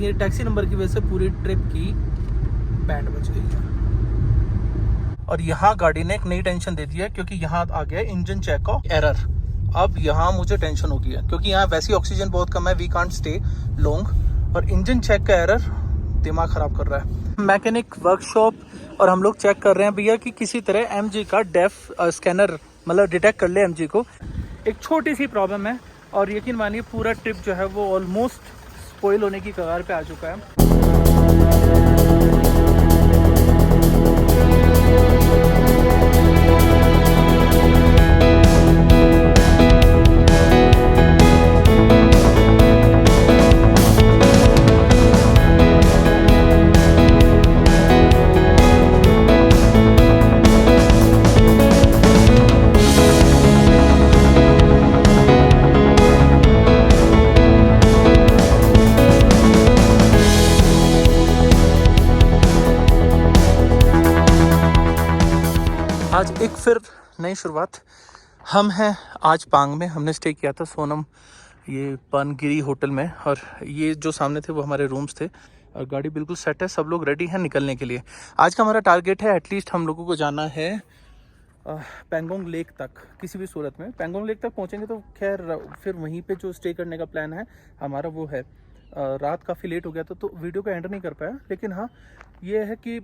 ये taxi number की वजह से पूरी ट्रिप की बैंड बज गई है। और यहाँ गाड़ी ने एक नई टेंशन दे दी है, क्योंकि यहाँ आ गया इंजन चेक का एरर। अब यहाँ मुझे टेंशन हो गई है, क्योंकि यहाँ वैसे ही ऑक्सीजन बहुत कम है, वी कांट स्टे लॉन्ग, और इंजन चेक का एरर दिमाग ख़राब कर रहा है। मैकेनिक वर्कशॉप और हम लोग चेक कर रहे हैं भैया कि किसी तरह एमजी का डेफ स्कैनर मतलब डिटेक्ट कर ले एमजी को। एक छोटी सी प्रॉब्लम है और यकीन मानिए पूरा ट्रिप जो है वो ऑलमोस्ट स्पॉइल होने की कगार पे आ चुका है। आज एक फिर नई शुरुआत। हम हैं आज पांग में, हमने स्टे किया था सोनम ये पानगिरी होटल में, और ये जो सामने थे वो हमारे रूम्स थे, और गाड़ी बिल्कुल सेट है, सब लोग रेडी हैं निकलने के लिए। आज का हमारा टारगेट है एटलीस्ट हम लोगों को जाना है पेंगोंग लेक तक, किसी भी सूरत में। पेंगोंग लेक तक पहुंचेंगे तो खैर फिर वहीं पे जो स्टे करने का प्लान है हमारा वो है। रात काफ़ी लेट हो गया था तो वीडियो को एंड नहीं कर पाया, लेकिन हाँ ये है कि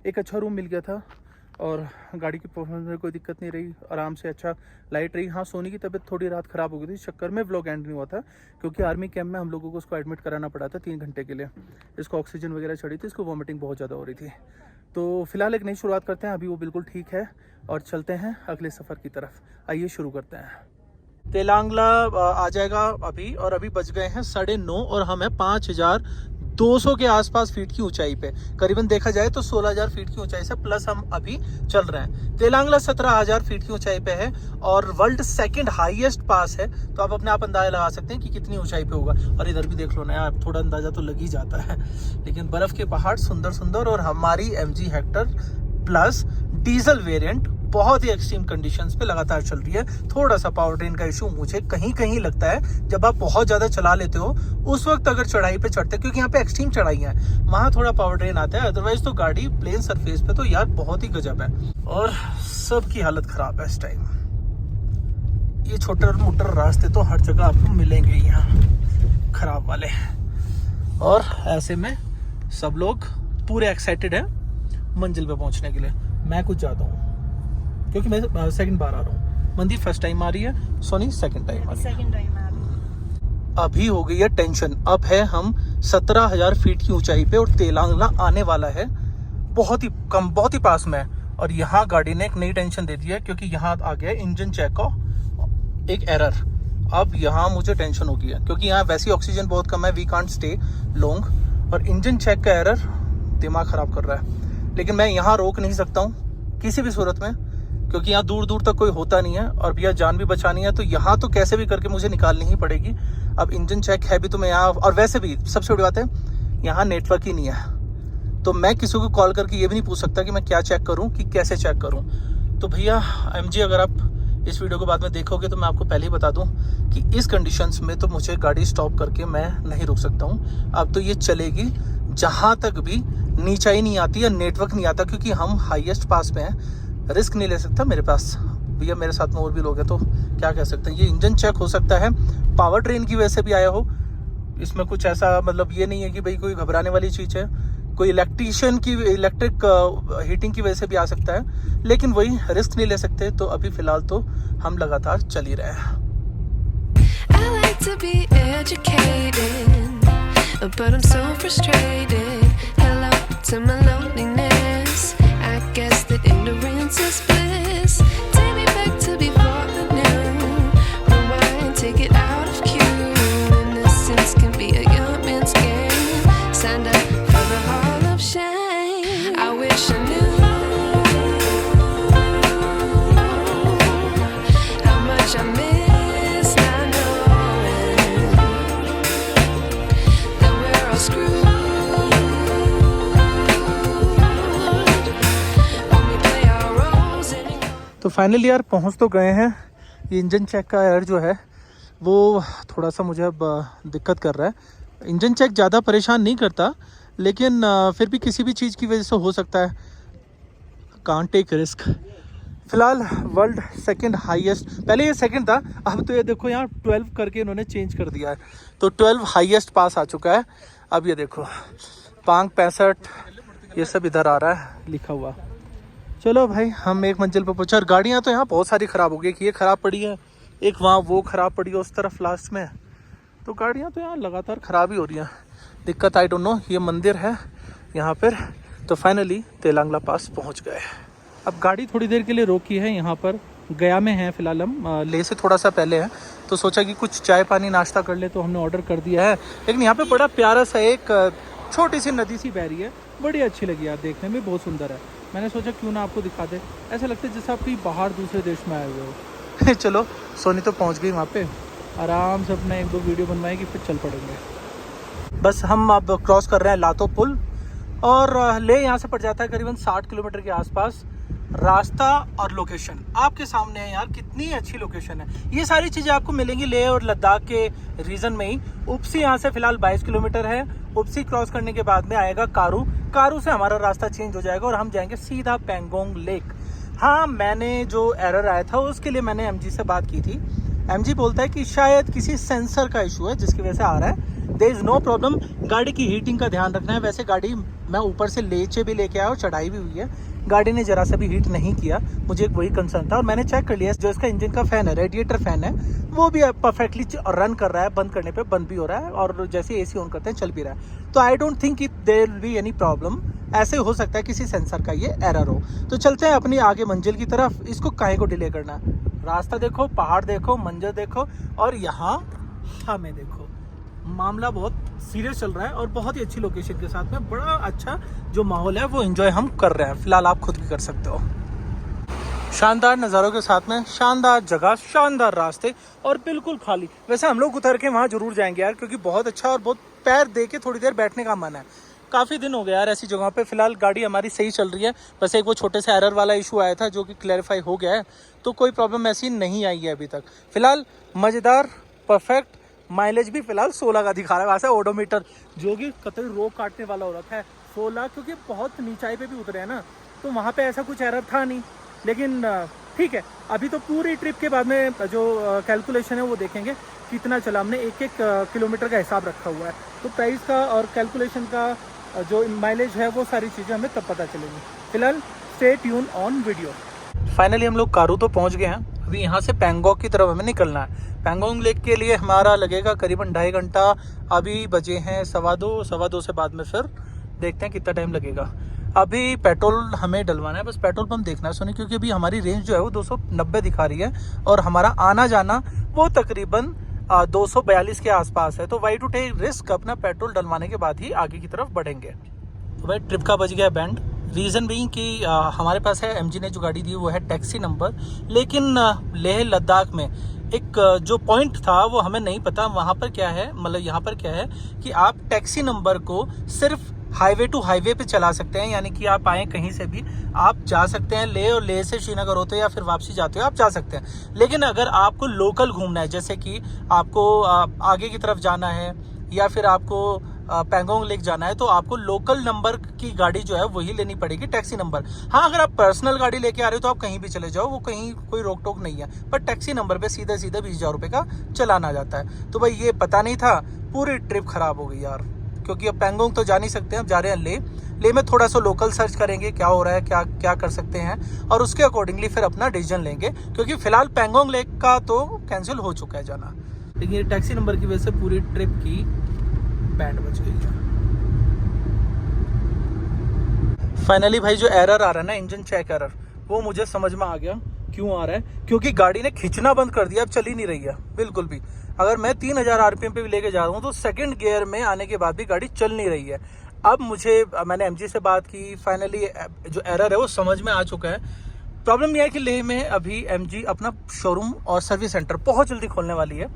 एक अच्छा रूम मिल गया था और गाड़ी की परफॉर्मेंस में कोई दिक्कत नहीं रही, आराम से अच्छा लाइट रही। हाँ सोनी की तबीयत थोड़ी रात ख़राब हो गई थी, इस चक्कर में व्लॉग एंड नहीं हुआ था, क्योंकि आर्मी कैंप में हम लोगों को उसको एडमिट कराना पड़ा था 3 घंटे के लिए। इसको ऑक्सीजन वगैरह चढ़ी थी, इसको वॉमिटिंग बहुत ज़्यादा हो रही थी। तो फिलहाल एक नई शुरुआत करते हैं, अभी वो बिल्कुल ठीक है और चलते हैं अगले सफ़र की तरफ। आइए शुरू करते हैं। तेलांगला आ जाएगा अभी, और अभी बज गए हैं 9:30 और हम हैं 5200 के आसपास फीट की ऊंचाई पे। करीबन देखा जाए तो 16000 फीट की ऊंचाई से प्लस हम अभी चल रहे हैं। तेलांगला 17000 फीट की ऊंचाई पे है और वर्ल्ड सेकंड हाईएस्ट पास है, तो आप अपने आप अंदाजा लगा सकते हैं कि कितनी ऊंचाई पे होगा। और इधर भी देख लो ना यार, थोड़ा अंदाजा तो लग ही जाता है। लेकिन बर्फ के पहाड़ सुंदर सुंदर, और हमारी MG Hector plus diesel variant बहुत ही एक्सट्रीम कंडीशंस पे लगातार चल रही है। थोड़ा सा पावर ट्रेन का इशू मुझे कहीं कहीं लगता है, जब आप बहुत ज़्यादा चला लेते हो उस वक्त अगर चढ़ाई पे चढ़ते हैं, क्योंकि यहाँ पे एक्सट्रीम चढ़ाई है, वहाँ थोड़ा पावर ट्रेन आता है, अदरवाइज तो गाड़ी प्लेन सरफेस पे तो यार बहुत ही गजब है। और सबकी हालत ख़राब है इस टाइम। ये छोटे मोटे रास्ते तो हर जगह आपको मिलेंगे यहाँ ख़राब वाले, और ऐसे में सब लोग पूरे एक्साइटेड हैं मंजिल पे पहुँचने के लिए। मैं कुछ जाता हूँ क्योंकि मैं सेकंड बार आ रहा हूँ। मंदिर फर्स्ट टाइम आ रही है, सोनी सेकंड टाइम आ रही है। अभी हो गई है टेंशन। अब है हम 17000 फीट की ऊंचाई पे और तेलंगाना आने वाला है, बहुत ही कम, बहुत ही पास में। और यहाँ गाड़ी ने एक नई टेंशन दे दी है, क्योंकि यहाँ आ गया इंजन चेक का एक एरर। अब यहाँ मुझे टेंशन हो गई है, क्योंकि यहाँ वैसे ही ऑक्सीजन बहुत कम है, वी कांट स्टे लॉन्ग, और इंजन चेक का एरर दिमाग ख़राब कर रहा है। लेकिन मैं यहाँ रोक नहीं सकता हूँ किसी भी सूरत में, क्योंकि यहाँ दूर दूर तक कोई होता नहीं है, और भैया जान भी बचानी है, तो यहाँ तो कैसे भी करके मुझे निकालनी ही पड़ेगी। अब इंजन चेक है भी तो मैं यहाँ, और वैसे भी सबसे बड़ी बात है यहाँ नेटवर्क ही नहीं है, तो मैं किसी को कॉल करके ये भी नहीं पूछ सकता कि मैं क्या चेक करूँ, कि कैसे चेक करूँ। तो भैया MG अगर आप इस वीडियो को बाद में देखोगे तो मैं आपको पहले ही बता दूँ कि इस कंडीशंस में तो मुझे गाड़ी स्टॉप करके मैं नहीं रुक सकता हूँ। अब तो ये चलेगी जहाँ तक भी नीचाई नहीं आती या नेटवर्क नहीं आता, क्योंकि हम हाईएस्ट पास में हैं, रिस्क नहीं ले सकता। मेरे पास भैया, मेरे साथ में और भी लोग हैं, तो क्या कह सकते हैं। ये इंजन चेक हो सकता है पावर ट्रेन की वजह से भी आया हो, इसमें कुछ ऐसा मतलब ये नहीं है कि भाई कोई घबराने वाली चीज़ है। कोई इलेक्ट्रिशियन की इलेक्ट्रिक हीटिंग की वजह से भी आ सकता है, लेकिन वही रिस्क नहीं ले सकते। तो अभी फ़िलहाल तो हम लगातार चल ही रहे हैं। Ignorance is bliss. Take me back to before the new. Rewind, take it out of cue. Innocence can be a young man's game. Signed up for the hall of shame. I wish I knew how much I miss not knowing that we're all screwed. तो finally यार पहुंच तो गए हैं। ये engine check का error जो है वो थोड़ा सा मुझे अब दिक्कत कर रहा है। इंजन चेक ज़्यादा परेशान नहीं करता, लेकिन फिर भी किसी भी चीज़ की वजह से हो सकता है, कांट टेक रिस्क। फिलहाल वर्ल्ड सेकंड हाईएस्ट, पहले ये सेकंड था, अब तो ये देखो यहाँ 12 करके इन्होंने चेंज कर दिया है, तो 12 हाईएस्ट पास आ चुका है। अब ये देखो पांग 65 ये सब इधर आ रहा है लिखा हुआ। चलो भाई हम एक मंजिल पर पहुँचा। और गाड़ियाँ तो यहाँ बहुत सारी ख़राब हो गई, कि ये ख़राब पड़ी है, एक वहाँ वो ख़राब पड़ी है उस तरफ लास्ट में, तो गाड़ियाँ तो यहाँ लगातार ख़राब ही हो रही हैं। दिक्कत आई डोंट नो। ये मंदिर है यहाँ पर। तो फाइनली तेलंगला पास पहुँच गए। अब गाड़ी थोड़ी देर के लिए रोकी है यहाँ पर, गया में है फ़िलहाल, हम ले से थोड़ा सा पहले हैं, तो सोचा कि कुछ चाय पानी नाश्ता कर ले, तो हमने ऑर्डर कर दिया है। लेकिन यहाँ पे बड़ा प्यारा सा एक छोटी सी नदी सी बह रही है, बड़ी अच्छी लगी यार, देखने में बहुत सुंदर है। मैंने सोचा क्यों ना आपको दिखा दे, ऐसा लगता है जैसे आप कहीं बाहर दूसरे देश में आए हुए हो। चलो सोनी तो पहुँच गई वहाँ पर, आराम से अपना 1-2 वीडियो बनवाएगी, फिर चल पड़ेंगे। बस हम अब क्रॉस कर रहे हैं लातो पुल, और ले यहाँ से पड़ जाता है करीबन 60 किलोमीटर के आसपास। रास्ता और लोकेशन आपके सामने है यार, कितनी अच्छी लोकेशन है। ये सारी चीज़ें आपको मिलेंगी लेह और लद्दाख के रीजन में ही। उपसी यहाँ से फिलहाल 22 किलोमीटर है। उपसी क्रॉस करने के बाद में आएगा कारू, कारू से हमारा रास्ता चेंज हो जाएगा और हम जाएंगे सीधा पैंगोंग लेक। हाँ, मैंने जो एरर आया था उसके लिए मैंने एमजी से बात की थी। एमजी बोलता है कि शायद किसी सेंसर का इशू है जिसकी वजह से आ रहा है। There is no problem. गाड़ी की हीटिंग का ध्यान रखना है। वैसे गाड़ी मैं ऊपर से लेचे भी लेके आया और चढ़ाई भी हुई है, गाड़ी ने जरा सा भी हीट नहीं किया। मुझे वही कंसर्न था, और मैंने चेक कर लिया, जो इसका इंजन का फैन है, रेडिएटर फैन है, वो भी परफेक्टली रन कर रहा है। बंद करने पे बंद भी हो रहा है, और जैसे एसी ऑन करते हैं चल भी रहा है। तो आई डोंट थिंक कि there will be any problem. ऐसे हो सकता है किसी सेंसर का ये एरर हो। तो चलते हैं अपनी आगे मंजिल की तरफ। इसको काहे को डिले करना है? रास्ता देखो, पहाड़ देखो, मंजर देखो, और यहाँ हमें देखो। मामला बहुत सीरियस चल रहा है, और बहुत ही अच्छी लोकेशन के साथ में बड़ा अच्छा जो माहौल है वो एंजॉय हम कर रहे हैं। फिलहाल आप खुद भी कर सकते हो। शानदार नज़ारों के साथ में, शानदार जगह, शानदार रास्ते, और बिल्कुल खाली। वैसे हम लोग उतर के वहाँ जरूर जाएंगे यार, क्योंकि बहुत अच्छा, और बहुत पैर दे के थोड़ी देर बैठने का मन है। काफ़ी दिन हो गया यार ऐसी जगहों पे। फिलहाल गाड़ी हमारी सही चल रही है, बस एक वो छोटे से एरर वाला इशू आया था जो कि क्लैरिफाई हो गया है, तो कोई प्रॉब्लम ऐसी नहीं आई है अभी तक। फिलहाल मज़ेदार, परफेक्ट। माइलेज भी फिलहाल 16 का दिखा रहा है। वैसे ओडोमीटर जो कि कतई रोक काटने वाला हो रखा है 16, क्योंकि बहुत नीचाई पे भी उतरे हैं ना, तो वहाँ पे ऐसा कुछ एरर था नहीं। लेकिन ठीक है, अभी तो पूरी ट्रिप के बाद में जो कैलकुलेशन है वो देखेंगे कितना चला। हमने एक किलोमीटर का हिसाब रखा हुआ है, तो प्राइस का और कैलकुलेशन का जो माइलेज है वो सारी चीज़ें हमें तब पता चलेंगी। फिलहाल stay tune on video. Finally हम लोग कारू तो पहुँच गए हैं। अभी यहाँ से पैंगोंग की तरफ हमें निकलना है। पैंगोंग लेक के लिए हमारा लगेगा करीबन 2.5 घंटा। अभी बजे हैं 2:15 से बाद में फिर देखते हैं कितना टाइम लगेगा। अभी पेट्रोल हमें डलवाना है, बस पेट्रोल पंप देखना है सोनी, क्योंकि अभी हमारी रेंज जो है वो 290 दिखा रही है, और हमारा आना जाना वो तकरीबन 242 के आसपास है। तो वाई टू टेक रिस्क, अपना पेट्रोल डलवाने के बाद ही आगे की तरफ बढ़ेंगे। तो भाई ट्रिप का बज गया बैंड। रीज़न भी कि हमारे पास है, एमजी ने जो गाड़ी दी वो है टैक्सी नंबर, लेकिन लेह लद्दाख में एक जो पॉइंट था वो हमें नहीं पता वहाँ पर क्या है। मतलब यहाँ पर क्या है कि आप टैक्सी नंबर को सिर्फ हाईवे टू हाईवे पे चला सकते हैं, यानी कि आप आए कहीं से भी आप जा सकते हैं। लेह और लेह से श्रीनगर होते हो या फिर वापसी जाते हो आप जा सकते हैं। लेकिन अगर आपको लोकल घूमना है, जैसे कि आपको आगे की तरफ जाना है या फिर आपको पैंगोंग लेक जाना है, तो आपको लोकल नंबर की गाड़ी जो है वही लेनी पड़ेगी, टैक्सी नंबर। हाँ, अगर आप पर्सनल गाड़ी लेके आ रहे हो तो आप कहीं भी चले जाओ, वो कहीं कोई रोक टोक नहीं है, पर टैक्सी नंबर पे सीधे 20,000 रुपये का चालान आ जाता है। तो भाई ये पता नहीं था, पूरी ट्रिप खराब हो गई यार, क्योंकि अब पैंगोंग तो जा नहीं सकते, अब जा रहे हैं लेह में थोड़ा सा लोकल सर्च करेंगे क्या हो रहा है, क्या क्या कर सकते हैं, और उसके अकॉर्डिंगली फिर अपना डिसीजन लेंगे, क्योंकि फिलहाल पैंगोंग लेक का तो कैंसिल हो चुका है जाना। लेकिन ये टैक्सी नंबर की वजह से पूरी ट्रिप की बैंड बज गई है। फाइनली भाई जो एरर आ रहा है ना, इंजन चेक एरर, वो मुझे समझ में आ गया क्यों आ रहा है, क्योंकि गाड़ी ने खींचना बंद कर दिया, अब चल ही नहीं रही है बिल्कुल भी। अगर मैं 3000 आरपीएम पे भी लेके जा रहा हूँ तो सेकंड गियर में आने के बाद भी गाड़ी चल नहीं रही है। अब मैंने एमजी से बात की, फाइनली जो एरर है वो समझ में आ चुका है। प्रॉब्लम यह है कि लेह में अभी एमजी अपना शोरूम और सर्विस सेंटर बहुत जल्दी खोलने वाली है,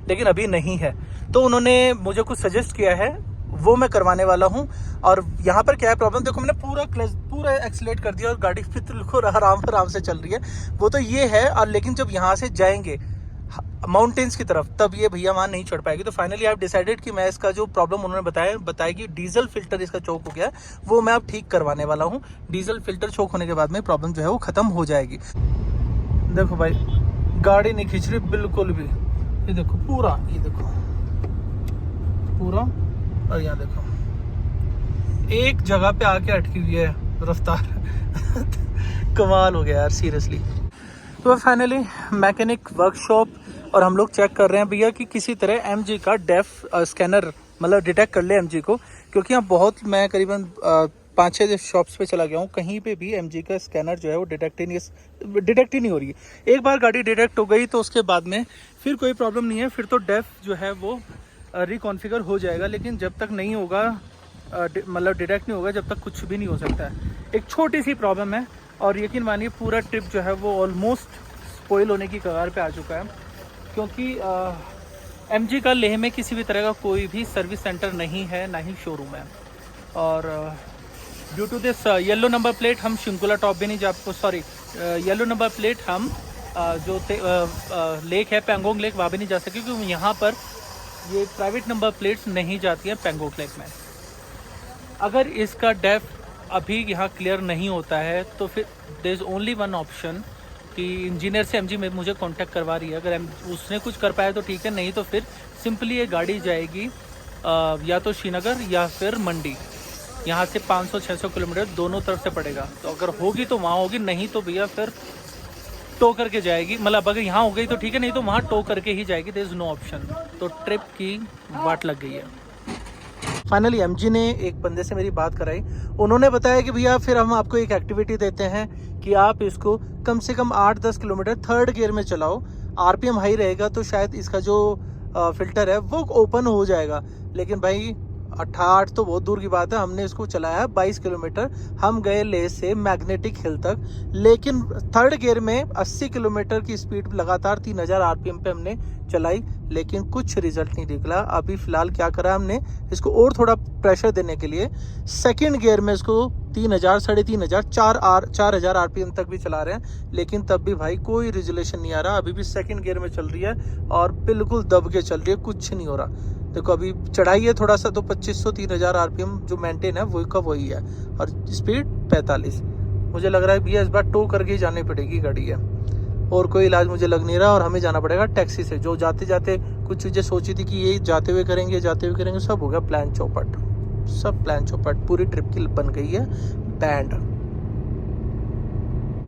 लेकिन अभी नहीं है। तो उन्होंने मुझे कुछ सजेस्ट किया है, वो मैं करवाने वाला हूँ। और यहाँ पर क्या है प्रॉब्लम, देखो मैंने पूरा एक्सीलेट कर दिया और गाड़ी बिल्कुल आराम से चल रही है, वो तो ये है। और लेकिन जब यहाँ से जाएंगे माउंटेन्स की तरफ, तब ये भैया वहाँ नहीं चढ़ पाएगी। तो फाइनली आप डिसाइडेड कि मैं इसका जो प्रॉब्लम उन्होंने बताया कि डीजल फिल्टर इसका चोक हो गया है, वो मैं अब ठीक करवाने वाला हूँ। डीजल फिल्टर चोक होने के बाद में प्रॉब्लम जो है वो ख़त्म हो जाएगी। देखो भाई, गाड़ी नहीं खींच रही बिल्कुल भी। ये देखो पूरा, ये देखो पूरा, और यहाँ देखो एक जगह पे आके अटकी हुई है रफ्तार। कमाल हो गया यार सीरियसली। तो फाइनली मैकेनिक वर्कशॉप और हम लोग चेक कर रहे हैं भैया कि किसी तरह MG का डेफ स्कैनर मतलब डिटेक्ट कर ले MG को, क्योंकि यहाँ बहुत, मैं करीबन 5-6 शॉप्स पे चला गया हूँ, कहीं पे भी MG का स्कैनर जो है वो डिटेक्ट ही नहीं हो रही है। एक बार गाड़ी डिटेक्ट हो गई तो उसके बाद में फिर कोई प्रॉब्लम नहीं है, फिर तो डेफ जो है वो रिकॉन्फ़िगर हो जाएगा, लेकिन जब तक नहीं होगा मतलब डिटेक्ट नहीं होगा, जब तक कुछ भी नहीं हो सकता है। एक छोटी सी प्रॉब्लम है और यकीन मानिए पूरा ट्रिप जो है वो ऑलमोस्ट स्पॉइल होने की कगार पे आ चुका है, क्योंकि MG का लेह में किसी भी तरह का कोई भी सर्विस सेंटर नहीं है, ना ही शोरूम है। और due to this yellow number plate हम शिंकुला टॉप भी नहीं जा, सॉरी येलो नंबर प्लेट हम जो लेक है पेंगोंग लेक, वहाँ भी नहीं जा सके, क्योंकि यहाँ पर ये प्राइवेट नंबर प्लेट्स नहीं जाती हैं पेंगोंग लेक में। अगर इसका डेफ अभी यहाँ क्लियर नहीं होता है तो फिर there is only one option कि इंजीनियर से MG में मुझे कांटेक्ट करवा रही है, अगर उसने कुछ कर पाया तो ठीक है, नहीं तो फिर सिंपली ये गाड़ी जाएगी या तो श्रीनगर या फिर मंडी। यहाँ से 500-600 किलोमीटर दोनों तरफ से पड़ेगा, तो अगर होगी तो वहाँ होगी, नहीं तो भैया फिर टो करके जाएगी। मतलब अगर यहाँ हो गई तो ठीक है, नहीं तो वहाँ टो करके ही जाएगी, देयर इज़ नो ऑप्शन। तो ट्रिप की वाट लग गई है। फाइनली MG ने एक बंदे से मेरी बात कराई, उन्होंने बताया कि भैया फिर हम आपको एक एक्टिविटी देते हैं कि आप इसको कम से कम 8-10 किलोमीटर थर्ड गियर में चलाओ, RPM हाई रहेगा तो शायद इसका जो फिल्टर है वो ओपन हो जाएगा। लेकिन भाई 8 तो बहुत दूर की बात है, हमने इसको चलाया 22 किलोमीटर, हम गए लेह से मैग्नेटिक हिल तक, लेकिन थर्ड गियर में 80 किलोमीटर की स्पीड लगातार 3000 RPM पे हमने चलाई, लेकिन कुछ रिजल्ट नहीं निकला। अभी फिलहाल क्या करा हमने, इसको और थोड़ा प्रेशर देने के लिए सेकंड गियर में इसको 3000, 3500, 4000 RPM तक भी चला रहे हैं, लेकिन तब भी भाई कोई रिजोल्यूशन नहीं आ रहा। अभी भी सेकंड गियर में चल रही है और बिल्कुल दब के चल रही है, कुछ नहीं हो रहा। देखो अभी चढ़ाई है थोड़ा सा, तो 2500-3000 RPM जो मेंटेन है वही का वही है, और स्पीड 45। मुझे लग रहा है भैया इस बार टो करके ही जानी पड़ेगी गाड़ी है, और कोई इलाज मुझे लग नहीं रहा, और हमें जाना पड़ेगा टैक्सी से। जो जाते जाते कुछ चीज़ें सोची थी कि ये जाते हुए करेंगे, सब हो गया प्लान चौपट, सब प्लान चौपट, पूरी ट्रिप की बन गई है बैंड।